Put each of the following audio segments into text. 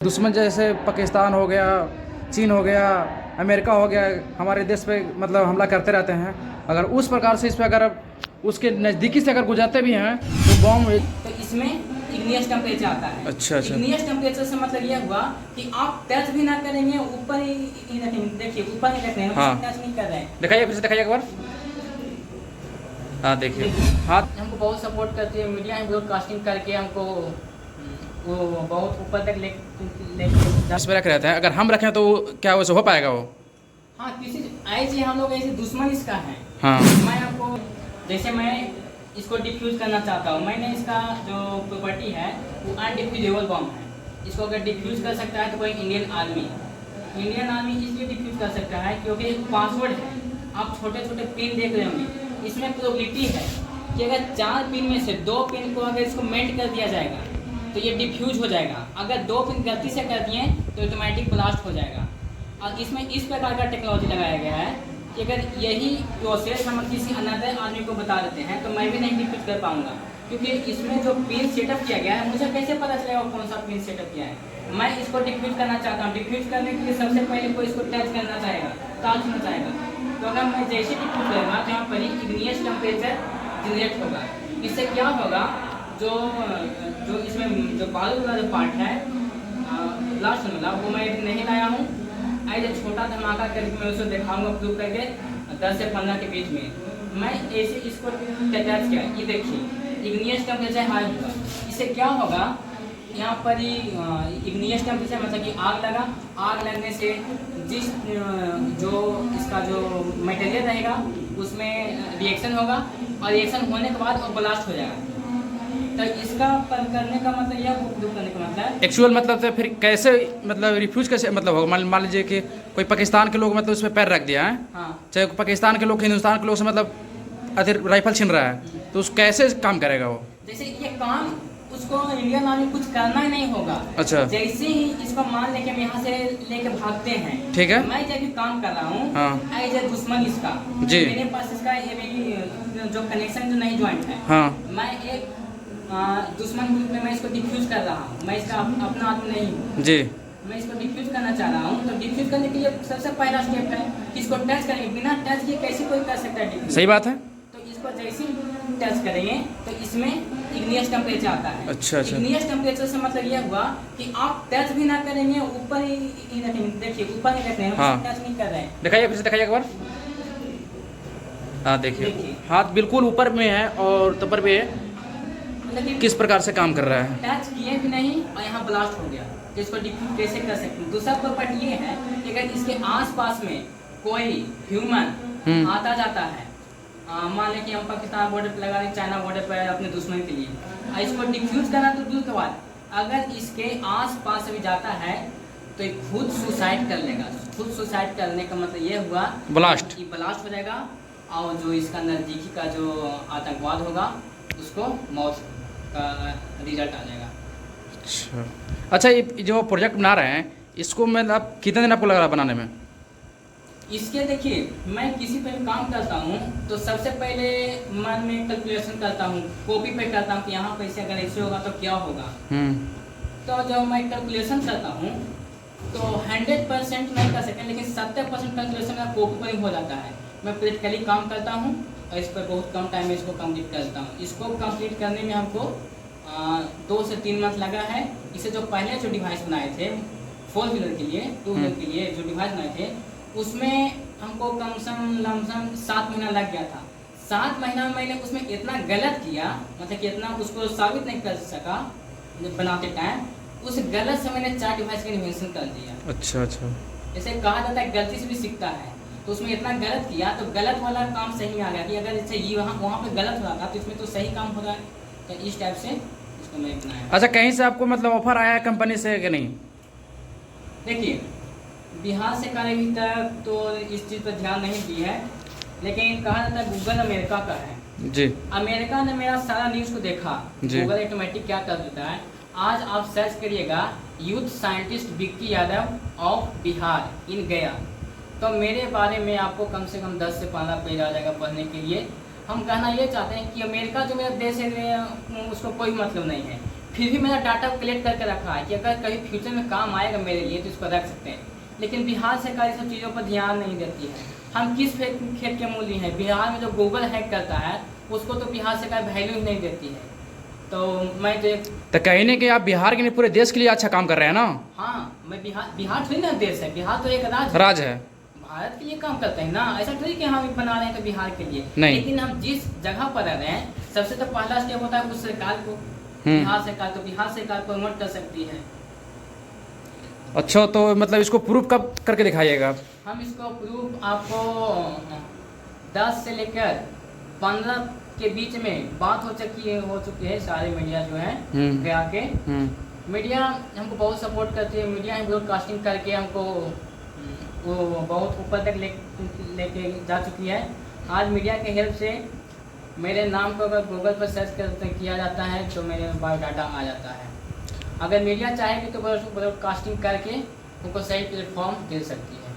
दुश्मन जैसे पाकिस्तान हो गया, चीन हो गया, अमेरिका हो गया, हमारे देश पे मतलब हमला करते रहते हैं। अगर उस प्रकार से इस पर अगर उसके नज़दीकी से अगर गुजरते भी हैं तो बॉम्ब। तो इसमें इग्नियस टेम्परेचर आता है। अच्छा। इग्नियस टेम्परेचर से मतलब यह हुआ कि आप टच भी ना करेंगे, ऊपर ही रखेंगे। देखिए ऊपर ही रख रहे हैं, हाँ। टच नहीं कर रहे हैं। दिखाइए, फिर से दिखाइए एक बार। हाँ देखिए हाथ। हमको बहुत सपोर्ट करती है मीडिया, है ब्रॉडकास्टिंग करके हमको वो बहुत ऊपर तक ले इस पर रख रहते हैं, अगर हम रखें तो क्या वैसे हो पाएगा वो? हाँ, किसी ऐसे हम लोग ऐसे दुश्मन इसका है। हाँ। मैं आपको जैसे मैं इसको डिफ्यूज करना चाहता हूँ, मैंने इसका जो प्रॉपर्टी है वो अनडिफ्यूजेबल बम है। इसको अगर डिफ्यूज कर सकता है तो कोई इंडियन आर्मी इसलिए डिफ्यूज कर सकता है क्योंकि एक पासवर्ड है। आप छोटे छोटे पिन देख रहे होंगे, इसमें प्रोबेबिलिटी है कि अगर 4 पिन में से 2 पिन को अगर इसको मेल्ट कर दिया जाएगा तो ये डिफ्यूज हो जाएगा। अगर 2 पिन गलती से कर दिए तो ऑटोमेटिक ब्लास्ट हो जाएगा। और इसमें इस प्रकार का टेक्नोलॉजी लगाया गया है कि अगर यही प्रोसेस हम किसी अनदर आदमी को बता देते हैं तो मैं भी नहीं डिफ्यूज कर पाऊंगा, क्योंकि इसमें जो पिन सेटअप किया गया है मुझे कैसे पता चलेगा कौन सा पिन सेटअप किया है। मैं इसको डिफ्यूज करना चाहता हूँ। डिफ्यूज करने के लिए सबसे पहले कोई इसको टच करना चाहेगा, टच होना चाहेगा। तो अगर मैं जैसे डिफ्यूज करूँगा तो यहाँ पर इग्नियस टेम्परेचर जनरेट होगा। इससे क्या होगा, जो इसमें जो बालू वाला जो पार्ट है लास्ट वाला वो मैं नहीं लाया हूँ। ऐसे छोटा धमाका करके मैं उसको दिखाऊंगा प्रूव करके 10 से 15 के बीच में। मैं ऐसे इसको अटैच किया, ये देखिए इग्नियस टेम्परेचर हाई होगा। इससे क्या होगा, यहाँ पर ही इग्नियस टेम्परेचर मतलब कि आग लगा, आग लगने से जिस जो इसका जो मटेरियल रहेगा उसमें रिएक्शन होगा और रिएक्शन होने के बाद वो ब्लास्ट हो जाएगा। तो इसका करने का मतलब यह प्रूव करने का मतलब एक्चुअल मतलब तो फिर कैसे मतलब रिफ्यूज कैसे मतलब होगा? मान लीजिए कि कोई पाकिस्तान के लोग मतलब उस पर पैर रख दिया है, हाँ, चाहे पाकिस्तान के लोग हिंदुस्तान के लोग से मतलब अगर राइफल छीन रहा है तो उस कैसे काम करेगा वो? जैसे ये काम उसको इंडियन आर्मी कुछ करना ही नहीं होगा। अच्छा। जैसे ही इसको मान लेके हम यहाँ से लेके भागते हैं, ठीक है। मैं जब भी काम कर रहा हूँ, हाँ। एज ए दुश्मन इसका जी। मेरे पास इसका ये मेरी जो कनेक्शन जो नहीं ज्वाइंट है, हाँ। मैं एक दुश्मन ग्रुप में मैं इसको डिफ्यूज कर रहा हूँ। मैं इसका अपना आदमी नहीं हूँ जी। मैं इसको डिफ्यूज करना चाह रहा हूँ। तो डिफ्यूज करने के लिए सबसे पहला स्टेप है कि इसको टच करेंगे। बिना टच किए कैसे कोई कर सकता है डिफ्यूज? सही बात है। तो इसको जैसे ही टच करेंगे तो इसमें इग्नियस टेम्परेचर आता है। अच्छा। इग्नियस टेम्परेचर से मतलब यह हुआ कि आप टच भी ना करेंगे, ऊपर ही रखेंगे। देखिए ऊपर ही रख रहे हैं, हाँ। टच नहीं कर रहे हैं। दिखाइए, फिर से दिखाइए एक बार। हाँ देखिए हाथ बिल्कुल ऊपर में है और तबर पे लेकिन किस प्रकार से काम कर रहा है। टच किए भी नहीं और यहाँ ब्लास्ट हो गया। तो इसको डिफ्यूज कैसे कर सकते हैं? दूसरा प्रॉपर्टी ये है कि अगर इसके आसपास में कोई ह्यूमन आता जाता है, मान लें कि हम पाकिस्तान बॉर्डर पर लगा दें, चाइना बॉर्डर पर अपने दुश्मन के लिए, और इसको डिफ्यूज करना तो दूर के बाद, अगर इसके आसपास भी जाता है तो ये खुद सुसाइड कर लेगा। खुद सुसाइड करने का मतलब ये हुआ ब्लास्ट। कि ब्लास्ट हो जाएगा और जो इसका नज़दीकी का जो आतंकवाद होगा उसको मौत का रिजल्ट आ जाएगा। अच्छा, ये जो प्रोजेक्ट बना रहे हैं इसको मतलब कितने दिन आपको लग रहा है बनाने में? इसके देखिए, मैं किसी पे भी काम करता हूँ तो सबसे पहले मन में कैलकुलेशन करता हूँ, कॉपी पे करता हूँ कि यहाँ पैसे अगर ऐसे होगा तो क्या होगा। तो जब मैं कैलकुलेशन करता हूँ तो 100% नहीं कर सकते, लेकिन 70% कैलकुलेशन मेरा कॉपी पर ही हो जाता है। मैं प्रैक्टिकली काम करता हूँ और इस पर बहुत कम टाइम में इसको कंप्लीट करता हूँ। इसको कंप्लीट करने में हमको 2 से 3 मंथ लगा है। इसे जो पहले जो डिवाइस बनाए थे 4 व्हीलर के लिए, 2 व्हीलर के लिए जो डिवाइस बनाए थे उसमें हमको कम से कम 7 महीना लग गया था। 7 महीना में मैंने उसमें इतना गलत किया, मतलब कि इतना उसको साबित नहीं कर सका जब बनाते टाइम, उस गलत से मैंने 4 डिवाइस का इन्वेंशन कर दिया। अच्छा। जैसे कहा जाता है गलती से भी सीखता है, तो उसमें इतना गलत किया तो गलत वाला काम सही में आ गया कि अगर जैसे ये वहाँ पे गलत हो रहा था तो इसमें तो सही काम हो रहा है। तो इस टाइप से इसको मैं बनाया। अच्छा, कहीं से आपको मतलब ऑफर आया है कंपनी से कि नहीं? देखिए, बिहार से अभी तक तो इस चीज़ पर ध्यान नहीं दी है, लेकिन कहा जाता है गूगल अमेरिका का है जी। अमेरिका ने मेरा सारा न्यूज़ को देखा। गूगल ऑटोमेटिक क्या कर देता है, आज आप सर्च करिएगा youth scientist Vicky Yadav of Bihar in Gaya, तो मेरे बारे में आपको कम से कम 10 से 15 पेज आ जाएगा पढ़ने के लिए। हम कहना ये चाहते हैं कि अमेरिका जो मेरा देश है उसको कोई मतलब नहीं है। फिर भी मेरा डाटा कलेक्ट करके रखा है कि अगर कभी फ्यूचर में काम आएगा मेरे लिए तो इसको रख सकते हैं। लेकिन बिहार सरकार इस सब चीज़ों पर ध्यान नहीं देती है। हम किस खेत के मूल्य हैं? बिहार में जो गूगल हैक करता है उसको तो बिहार सरकार वैल्यू ही नहीं देती है। तो मैं तो कहीं नहीं कि आप बिहार के लिए पूरे देश के लिए अच्छा काम कर रहे हैं ना। हाँ, मैं बिहार थोड़ी ना देश है, बिहार तो एक राज्य है, भारत के लिए काम करते हैं ना। ऐसा थोड़ी कि हम बना रहे हैं तो बिहार के लिए नहीं। लेकिन हम जिस जगह पर रह रहे हैं सबसे तो पहला स्टेप होता है उस सरकार को, बिहार सरकार, तो बिहार सरकार प्रमोट कर सकती है। अच्छा, तो मतलब इसको प्रूफ कब करके दिखाइएगा? हम इसको प्रूफ आपको 10 से लेकर 15 के बीच में बात हो चुकी है। सारे मीडिया जो है गया के मीडिया हमको बहुत सपोर्ट करती है। मीडिया ब्रॉडकास्टिंग करके हमको वो बहुत ऊपर तक लेके जा चुकी है। आज मीडिया के हेल्प से मेरे नाम को अगर गूगल पर सर्च किया जाता है तो मेरे बायोडाटा आ जाता है। अगर मीडिया चाहेगी तो ब्रॉडकास्टिंग करके उनको सही प्लेटफॉर्म दे सकती है।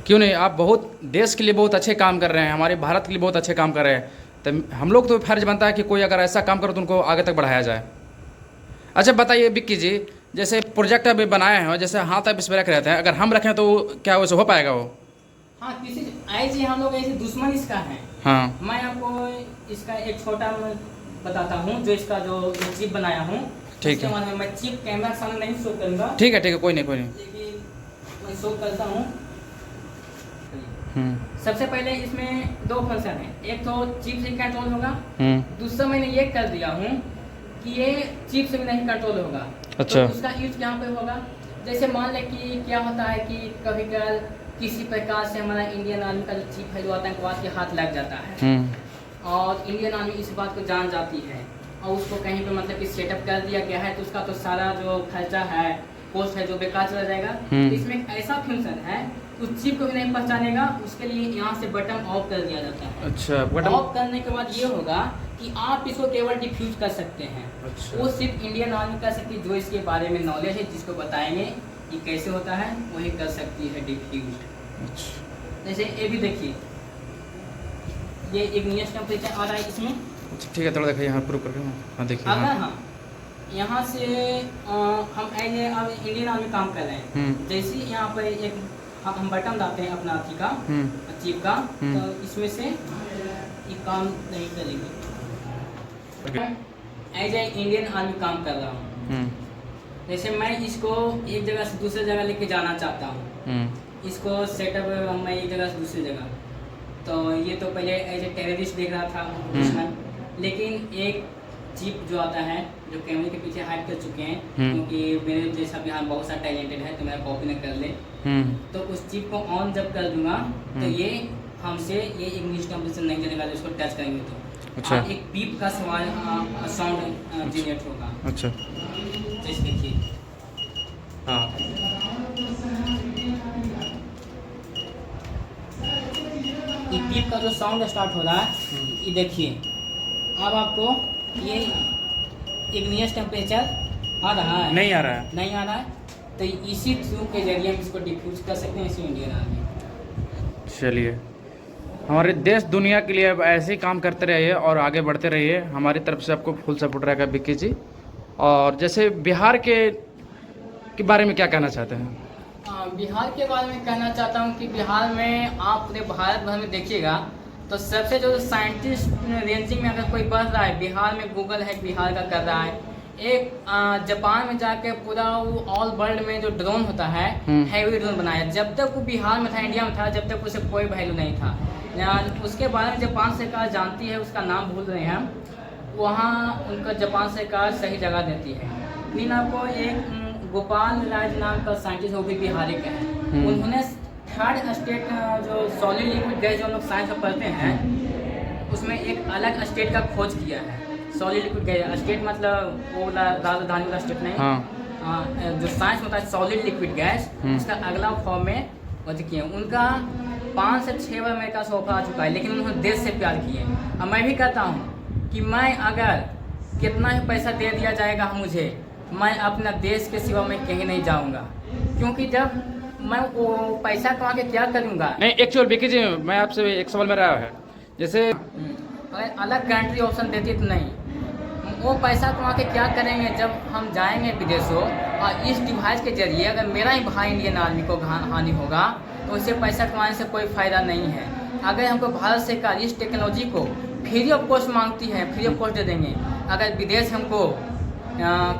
क्यों नहीं, आप बहुत देश के लिए बहुत अच्छे काम कर रहे हैं, हमारे भारत के लिए बहुत अच्छे काम कर रहे हैं। तो हम लोग तो फर्ज बनता है कि कोई अगर ऐसा काम करो तो उनको आगे तक बढ़ाया जाए। अच्छा बताइए विक्की जी, जैसे प्रोजेक्ट अभी बनाए हैं, जैसे हाथ आप इस पर रख रहते हैं, अगर हम रखें तो क्या वैसे हो पाएगा वो? हाँ, किसी ऐसे हम लोग ऐसे दुश्मन इसका है। हाँ, मैं आपको इसका एक छोटा बताता हूँ जो इसका जो चिप बनाया हूँ। ठीक है, मैं चिप कैमरा के सामने नहीं शो करूँगा। ठीक है, कोई नहीं, लेकिन मैं शो करता हूँ। सबसे पहले इसमें 2 फंक्शन है, एक तो चिप से कंट्रोल होगा, दूसरा मैंने ये कर दिया हूँ कि ये चिप से भी नहीं कंट्रोल होगा। अच्छा। तो उसका यूज यहाँ पे होगा। जैसे मान लें कि क्या होता है कि कभी कभार किसी प्रकार से हमारा इंडियन आर्मी का जो चिप है जो आतंकवाद के हाथ लग जाता है और इंडियन आर्मी इस बात को जान जाती है और उसको कहीं पे मतलब कि सेटअप कर दिया गया है तो उसका तो सारा जो खर्चा है, कोस्ट है, जो बेकार चला जाएगा। तो इसमें एक ऐसा फंक्शन है उस चिप को भी नहीं पहचानेगा, उसके लिए यहाँ से बटन ऑफ कर दिया जाता है। अच्छा, बटन ऑफ करने के बाद ये होगा कि आप इसको केवल डिफ्यूज कर सकते हैं। अच्छा। वो सिर्फ इंडियन आर्मी कर सकती है जो इसके बारे में नॉलेज है, जिसको बताएंगे कि कैसे होता है वही कर सकती है डिफ्यूज। अच्छा। जैसे ये भी देखिए, ये इग्नियस टेम्परेचर आ रहा है इसमें। अच्छा ठीक है, थोड़ा देखिए यहाँ प्रूफ करके। हाँ देखिए, अगर हम यहाँ से हम ऐसे अब इंडियन आर्मी काम कर रहे हैं, जैसे यहाँ पर एक हम बटन डालते हैं अपना अथी का चिप का, तो इसमें से ये काम नहीं करेगी। एज ए इंडियन आर्मी काम कर रहा हूँ। जैसे मैं इसको एक जगह से दूसरी जगह लेके जाना चाहता हूँ, इसको सेटअप मैं एक जगह से दूसरी जगह, तो ये तो पहले एज ए टेररिस्ट देख रहा था दुश्मन, लेकिन एक चिप जो आता है जो कैमरे के पीछे हाइड कर चुके हैं, क्योंकि मेरे जैसा बिहार बहुत सारा टैलेंटेड है तो मेरा कॉपी न कर ले, तो उस चिप को ऑन जब कर दूंगा तो ये हमसे ये इंग्लिश टेम्परेचर नहीं जलेगा जो उसको टच करेंगे तो। अच्छा। एक बीप का साउंड जनरेट होगा। अच्छा, जैसे देखिए, हाँ ये बीप का जो साउंड स्टार्ट हो रहा है, ये देखिए अब आपको ये इग्नियस टेम्परेचर आ रहा है? नहीं आ रहा है, नहीं आ रहा है। तो इसी थ्रू के जरिए हम इसको डिफ्यूज कर सकते हैं इसी इंडियन आर्मी। चलिए, हमारे देश दुनिया के लिए अब ऐसे ही काम करते रहिए और आगे बढ़ते रहिए। हमारी तरफ से आपको फुल सपोर्ट रहेगा विक्की जी। और जैसे बिहार के बारे में क्या कहना चाहते हैं? बिहार के बारे में कहना चाहता हूँ कि बिहार में आप पूरे भारत भर में देखिएगा तो सबसे जो साइंटिस्ट रेंजिंग में अगर कोई बढ़ रहा है, बिहार में गूगल है बिहार का कर रहा है। एक जापान में जाके पूरा वो ऑल वर्ल्ड में जो ड्रोन होता है हैवी ड्रोन बनाया। जब तक वो बिहार में था, इंडिया में था, जब तक उसे कोई वैल्यू नहीं था। उसके बारे में जापान सरकार जानती है, उसका नाम भूल रहे हैं हम, वहाँ उनका जापान सरकार सही जगह देती है। फिर आपको एक गोपाल राज नाम का साइंटिस्ट, वो भी बिहारी का है। उन्होंने थर्ड स्टेट जो सॉलिड लिक्विड गैस जो हम लोग साइंस में पढ़ते हैं उसमें एक अलग स्टेट का खोज किया है। सॉलिड लिक्विड गैस स्टेट मतलब वो राजधानी वाला स्टेट नहीं, हाँ। जो साइंस में होता है सॉलिड लिक्विड गैस, उसका अगला फॉर्म में वजह किए। उनका 5 से 6 बार मेरे पास ऑफर आ चुका है, लेकिन उन्होंने देश से प्यार किए। और मैं भी कहता हूँ कि मैं अगर कितना ही पैसा दे दिया जाएगा मुझे, मैं अपना देश के सिवा मैं कहीं नहीं जाऊँगा, क्योंकि जब मैं वो पैसा कमा के क्या करूँगा। नहीं, एक्चुअल विक्की जी मैं आपसे एक सवाल मेरा है, जैसे अगर अलग कंट्री ऑप्शन देती तो नहीं, वो पैसा कमा के क्या करेंगे जब हम जाएंगे विदेशों और इस डिवाइस के जरिए अगर मेरा ही भाई इंडियन आर्मी को हानि होगा तो इससे पैसा कमाने से कोई फ़ायदा नहीं है। अगर हमको भारत सरकार इस टेक्नोलॉजी को फ्री ऑफ कॉस्ट मांगती है, फ्री ऑफ कॉस्ट दे देंगे। अगर विदेश हमको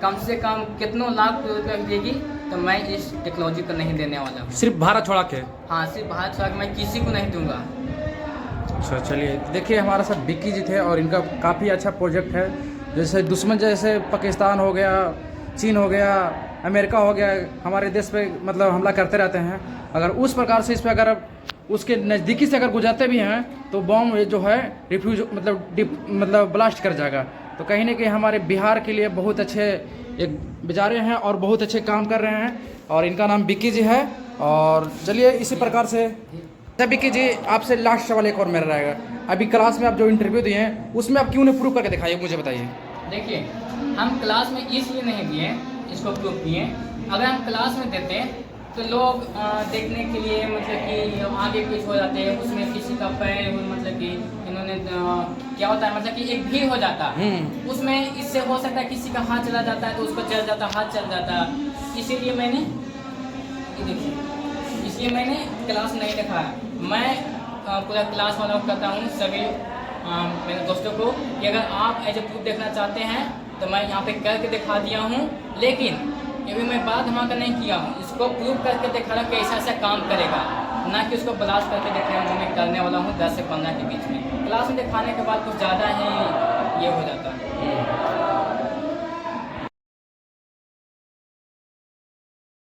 कम से कम कितनों लाख रुपये देगी तो मैं इस टेक्नोलॉजी को नहीं देने वाला हूँ। सिर्फ भारत छोड़ा के? हाँ, सिर्फ भारत छोड़ा के मैं किसी को नहीं दूंगा। अच्छा, चलिए देखिए हमारे साथ विक्की जी थे और इनका काफ़ी अच्छा प्रोजेक्ट है। जैसे दुश्मन जैसे पाकिस्तान हो गया, चीन हो गया, अमेरिका हो गया, हमारे देश पे मतलब हमला करते रहते हैं। अगर उस प्रकार से इस पर अगर उसके नज़दीकी से अगर गुजरते भी हैं तो बॉम्ब जो है रिफ्यूज मतलब ब्लास्ट कर जाएगा। तो कहीं ना कहीं हमारे बिहार के लिए बहुत अच्छे एक बेचारे हैं और बहुत अच्छे काम कर रहे हैं और इनका नाम विक्की जी है। और चलिए इसी प्रकार से विक्की जी आपसे लास्ट सवाल एक और मेरा रहेगा, अभी क्लास में आप जो इंटरव्यू दिए हैं उसमें आप क्यों नहीं प्रूव करके दिखाइए, मुझे बताइए। देखिए, हम क्लास में इसलिए नहीं दिए इसको प्रूफ किए, अगर हम क्लास में देते तो लोग देखने के लिए मतलब कि आगे पीछे हो जाते हैं, उसमें किसी का पैर मतलब कि इन्होंने क्या होता है मतलब कि एक भीड़ हो जाता है, उसमें इससे हो सकता है किसी का हाथ चला जाता है तो उसको जल जाता, हाथ चल जाता। इसीलिए मैंने क्लास नहीं दिखाया। मैं पूरा क्लास वालों को कहता हूँ, सभी मेरे दोस्तों को, कि अगर आप एज ए प्रूफ देखना चाहते हैं तो मैं यहाँ पे करके दिखा दिया हूँ, लेकिन ये भी मैं बड़ा धमाका नहीं किया हूँ, इसको प्रूव करके दिखा रहा कि ऐसा ऐसा काम करेगा, ना कि उसको ब्लास्ट करके दिखाया जो मैं करने वाला हूँ 10 से 15 के बीच में। क्लास में दिखाने के बाद कुछ ज़्यादा ही ये हो जाता है।